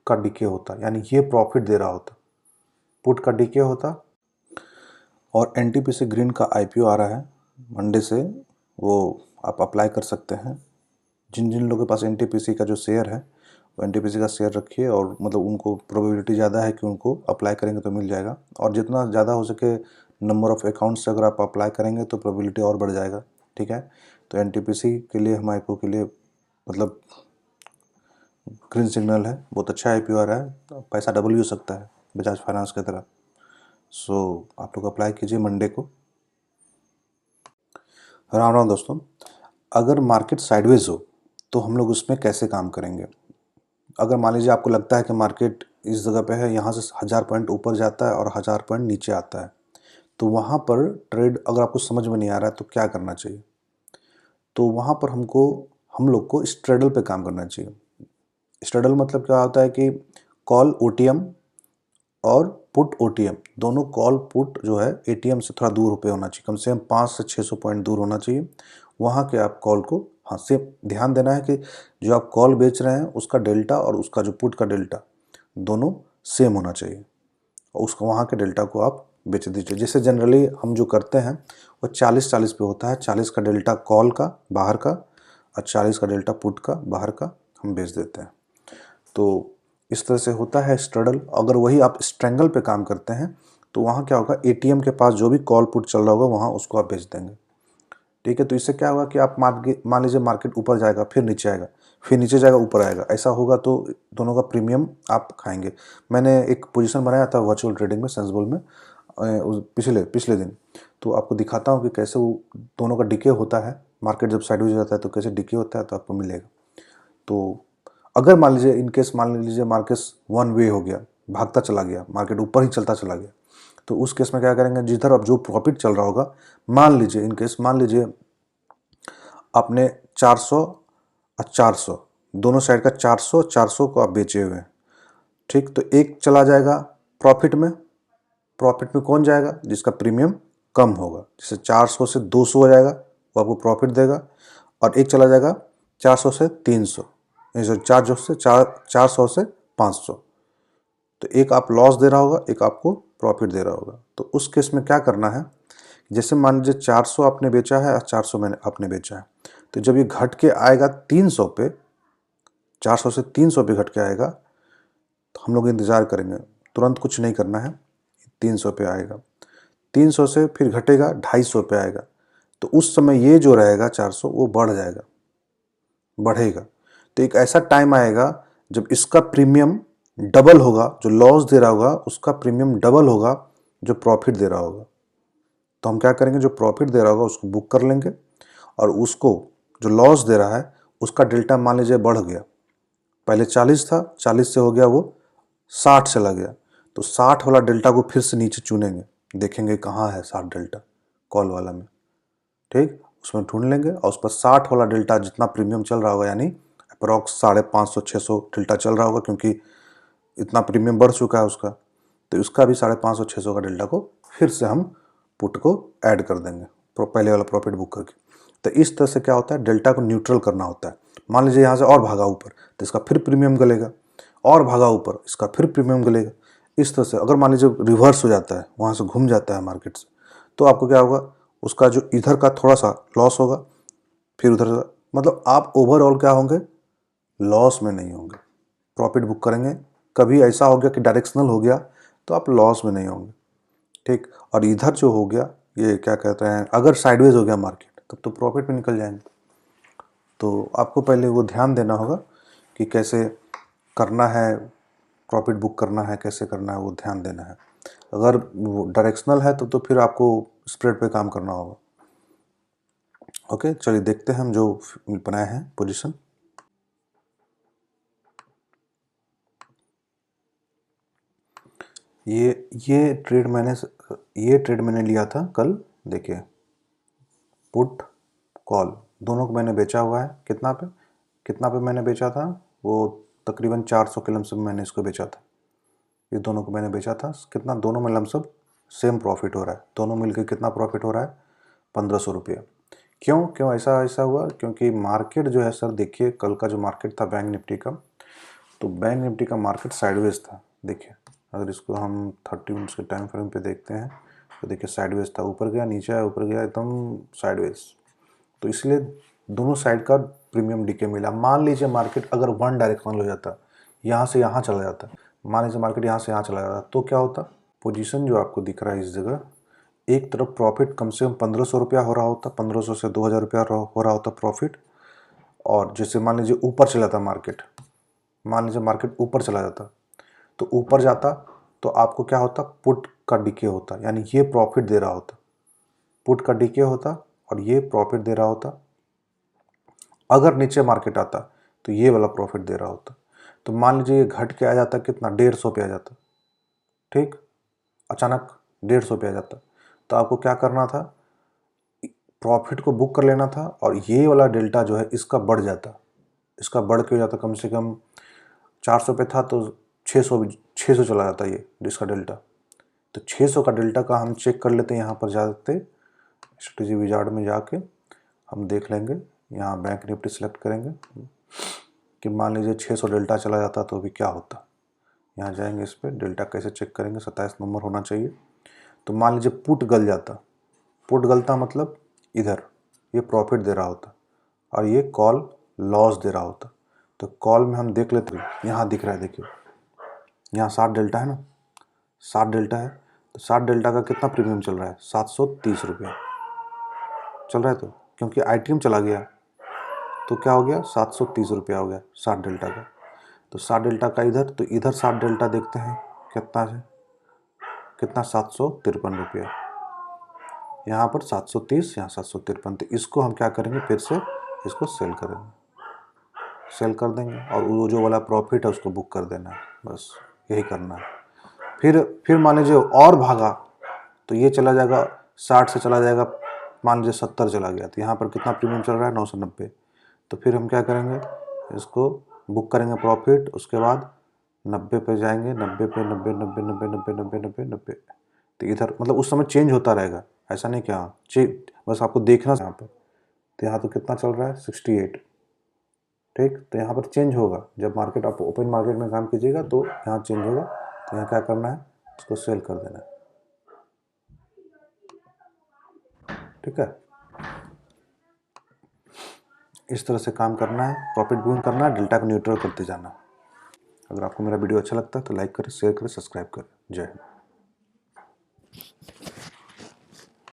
का डीके होता, यानी ये प्रॉफिट दे रहा होता, पुट का डीके होता। और एनटीपीसी ग्रीन का आईपीओ आ रहा है मंडे से, वो आप अप्लाई कर सकते हैं। जिन जिन लोगों के पास एनटीपीसी का जो शेयर है वो एनटीपीसी का शेयर रखिए, और मतलब उनको प्रोबेबिलिटी ज़्यादा है कि उनको अप्लाई करेंगे तो मिल जाएगा। और जितना ज़्यादा हो सके नंबर ऑफ़ अकाउंट्स से अगर आप अप्लाई करेंगे तो प्रोबेबिलिटी और बढ़ जाएगा, ठीक है। तो एनटीपीसी के लिए हम आईपीओ के लिए मतलब ग्रीन सिग्नल है, बहुत अच्छा आईपीओ आ रहा है, तो पैसा डबल भी हो सकता है बजाज फाइनेंस की तरह। सो आप लोग अप्लाई कीजिए मंडे को। राम राम दोस्तों, अगर मार्केट साइडवेज हो तो हम लोग उसमें कैसे काम करेंगे। अगर मान लीजिए आपको लगता है कि मार्केट इस जगह पे है, यहाँ से 1000 पॉइंट ऊपर जाता है और 1000 पॉइंट नीचे आता है, तो वहाँ पर ट्रेड अगर आपको समझ में नहीं आ रहा है तो क्या करना चाहिए। तो वहाँ पर हम लोग को स्ट्रेडल पे काम करना चाहिए। स्ट्रेडल मतलब क्या होता है कि कॉल ओटीएम और पुट ओटीएम दोनों, कॉल पुट जो है एटीएम से थोड़ा दूर पे होना चाहिए, कम से कम 500 से 600 पॉइंट दूर होना चाहिए। वहाँ के आप कॉल को, हाँ, से ध्यान देना है कि जो आप कॉल बेच रहे हैं उसका डेल्टा और उसका जो पुट का डेल्टा दोनों सेम होना चाहिए, और उसको वहाँ के डेल्टा को आप बेच दीजिए। जैसे जनरली हम जो करते हैं वो 40-40 पे होता है, 40 का डेल्टा कॉल का बाहर का और 40 का डेल्टा पुट का बाहर का हम बेच देते हैं। तो इस तरह से होता है स्ट्रडल। अगर वही आप स्ट्रेंगल पे काम करते हैं तो वहाँ क्या होगा, एटीएम के पास जो भी कॉल पुट चल रहा होगा वहाँ उसको आप बेच देंगे, ठीक है। तो इससे क्या होगा कि आप मान लीजिए मार्केट ऊपर जाएगा फिर नीचे आएगा, फिर नीचे जाएगा ऊपर आएगा, ऐसा होगा तो दोनों का प्रीमियम आप खाएंगे। मैंने एक पोजीशन बनाया था वर्चुअल ट्रेडिंग में, सेंसिबल में, पिछले दिन। तो आपको दिखाता हूँ कि कैसे वो दोनों का डिके होता है। मार्केट जब साइडवेज हो जाता है तो कैसे डिके होता है, तो आपको मिलेगा। तो अगर मान लीजिए इनकेस मान लीजिए मार्केट वन वे हो गया, भागता चला गया, मार्केट ऊपर ही चलता चला गया, तो उस केस में क्या करेंगे, जिधर अब जो प्रॉफिट चल रहा होगा, मान लीजिए आपने 400 और 400 दोनों साइड का 400 को आप बेचे हुए हैं, ठीक। तो एक चला जाएगा प्रॉफिट में, प्रॉफिट में कौन जाएगा, जिसका प्रीमियम कम होगा। जैसे 400 से 200 हो जाएगा, वो आपको प्रॉफिट देगा। और एक चला जाएगा 400 से 300, 400 से 500, तो एक आप लॉस दे रहा होगा, एक आपको प्रॉफिट दे रहा होगा। तो उस केस में क्या करना है, जैसे मान लीजिए 400 आपने बेचा है और 400 मैंने आपने बेचा है, तो जब ये घट के आएगा 300 पे, 400 से 300 पे घट के आएगा, तो हम लोग इंतज़ार करेंगे, तुरंत कुछ नहीं करना है। 300 पे आएगा, 300 से फिर घटेगा 250 पे आएगा, तो उस समय ये जो रहेगा 400 वो बढ़ जाएगा, बढ़ेगा। तो एक ऐसा टाइम आएगा जब इसका प्रीमियम डबल होगा, जो लॉस दे रहा होगा उसका प्रीमियम डबल होगा जो प्रॉफिट दे रहा होगा। तो हम क्या करेंगे, जो प्रॉफिट दे रहा होगा उसको बुक कर लेंगे, और उसको जो लॉस दे रहा है उसका डेल्टा मान लीजिए बढ़ गया, पहले 40 था, 40 से हो गया वो 60 चला गया, तो 60 वाला डेल्टा को फिर से नीचे चुनेंगे, देखेंगे कहाँ है 60 डेल्टा कॉल वाला में, ठीक, उसमें ढूंढ लेंगे, और उस पर 60 वाला डेल्टा जितना प्रीमियम चल रहा होगा, यानी अप्रॉक्स 550-600 डेल्टा चल रहा होगा, क्योंकि इतना प्रीमियम बढ़ चुका है उसका, तो उसका भी 550-600 का डेल्टा को फिर से हम पुट को ऐड कर देंगे पहले वाला प्रॉफिट बुक करके। तो इस तरह से क्या होता है, डेल्टा को न्यूट्रल करना होता है। मान लीजिए यहाँ से और भागा ऊपर तो इसका फिर प्रीमियम गलेगा, और भागा ऊपर इसका फिर प्रीमियम गलेगा। इस तरह से अगर मान लीजिए रिवर्स हो जाता है, वहाँ से घूम जाता है मार्केट से, तो आपको क्या होगा, उसका जो इधर का थोड़ा सा लॉस होगा, फिर उधर, मतलब आप ओवरऑल क्या होंगे, लॉस में नहीं होंगे, प्रॉफिट बुक करेंगे। कभी ऐसा हो गया कि डायरेक्शनल हो गया तो आप लॉस में नहीं होंगे, ठीक। और इधर जो हो गया, ये क्या कहते हैं, अगर साइडवेज हो गया मार्केट तब तो प्रॉफिट में निकल जाएंगे। तो आपको पहले वो ध्यान देना होगा कि कैसे करना है, प्रॉफिट बुक करना है, कैसे करना है, वो ध्यान देना है। अगर वो डायरेक्शनल है तो फिर आपको स्प्रेड पे काम करना होगा। ओके, चलिए देखते हैं हम जो बनाए हैं पोजीशन। ये ट्रेड मैंने लिया था कल, देखिए, पुट कॉल दोनों को मैंने बेचा हुआ है। कितना पे मैंने बेचा था, वो तकरीबन 400 के लमसम मैंने इसको बेचा था। ये दोनों को मैंने बेचा था, कितना, दोनों में लमसम सेम प्रॉफिट हो रहा है, दोनों मिलकर कितना प्रॉफिट हो रहा है, 1500 रुपया। क्यों ऐसा हुआ, क्योंकि मार्केट जो है सर, देखिए कल का जो मार्केट था बैंक निफ्टी का, तो बैंक निफ्टी का मार्केट साइडवेज था। देखिए अगर इसको हम 30 मिनट्स के टाइम फ्रेम पे देखते हैं तो देखिए साइडवेज था, ऊपर गया नीचे आया, ऊपर गया, एकदम साइडवेज। तो इसलिए दोनों साइड का प्रीमियम डीके मिला। मान लीजिए मार्केट अगर वन डायरेक्शनल हो जाता, यहाँ से यहाँ चला जाता, मान लीजिए मार्केट यहाँ से यहाँ चला जाता, तो क्या होता? पोजीशन जो आपको दिख रहा है इस जगह, एक तरफ प्रॉफिट कम से कम 1500 रुपया हो रहा होता, 1500 से 2000 रुपया हो रहा होता प्रॉफिट। और जैसे मान लीजिए ऊपर चला जाता मार्केट, मान लीजिए मार्केट ऊपर चला जाता, तो ऊपर जाता तो आपको क्या होता? पुट का डीके होता, यानी ये प्रॉफिट दे रहा होता, पुट का डीके होता और ये प्रॉफिट दे रहा होता। अगर नीचे मार्केट आता तो ये वाला प्रॉफिट दे रहा होता। तो मान लीजिए ये घट के आ जाता, कितना? 150 पे आ जाता, ठीक, अचानक 150 पे आ जाता, तो आपको क्या करना था? प्रॉफिट को बुक कर लेना था और ये वाला डेल्टा जो है इसका बढ़ जाता, इसका बढ़ के हो जाता, कम से कम 400 पे था तो 600 चला जाता ये जिसका डेल्टा। तो 600 का डेल्टा का हम चेक कर लेते हैं, यहाँ पर जाते स्ट्रेटेजी विजार्ड में जाके हम देख लेंगे। यहाँ बैंक निफ्टी सेलेक्ट करेंगे कि मान लीजिए 600 डेल्टा चला जाता तो अभी क्या होता। यहाँ जाएंगे, इस पर डेल्टा कैसे चेक करेंगे, 27 नंबर होना चाहिए। तो मान लीजिए पुट गल जाता, पुट गलता मतलब इधर ये प्रॉफिट दे रहा होता और ये कॉल लॉस दे रहा होता। तो कॉल में हम देख लेते, यहाँ दिख रहा है, देखिए यहाँ 60 डेल्टा है ना, 60 डेल्टा है, तो 60 डेल्टा का कितना प्रीमियम चल रहा है? 730 रुपया चल रहा है। तो क्योंकि आईटीएम चला गया तो क्या हो गया? 730 रुपया हो गया 60 डेल्टा का। तो 60 डेल्टा का इधर, तो इधर 60 डेल्टा देखते हैं कितना है, कितना? 753 रुपया। यहाँ पर 730, यहाँ 753। तो इसको हम क्या करेंगे? फिर से इसको सेल करेंगे, सेल कर देंगे और वो जो वाला प्रॉफिट है उसको बुक कर देना है, बस यही करना है। फिर मान लीजिए और भागा तो ये चला जाएगा 60 से चला जाएगा, मान लीजिए 70 चला गया, तो यहाँ पर कितना प्रीमियम चल रहा है? 990। तो फिर हम क्या करेंगे? इसको बुक करेंगे प्रॉफिट, उसके बाद 90 पे जाएंगे, 90 पे, 90 90 90 90 90 90 90। तो इधर मतलब उस समय चेंज होता रहेगा, ऐसा नहीं क्या बस आपको देखना यहाँ पर। तो यहाँ तो कितना चल रहा है? 68, ठीक। तो यहाँ पर चेंज होगा जब मार्केट, आप ओपन मार्केट में काम कीजिएगा तो यहाँ चेंज होगा। तो यहाँ क्या करना है? इसको सेल कर देना है, ठीक है। इस तरह से काम करना है, प्रॉफिट बुकिंग करना है, डेल्टा को न्यूट्रल करते जाना। अगर आपको मेरा वीडियो अच्छा लगता है तो लाइक करें, शेयर करें, सब्सक्राइब करें। जय हिंद।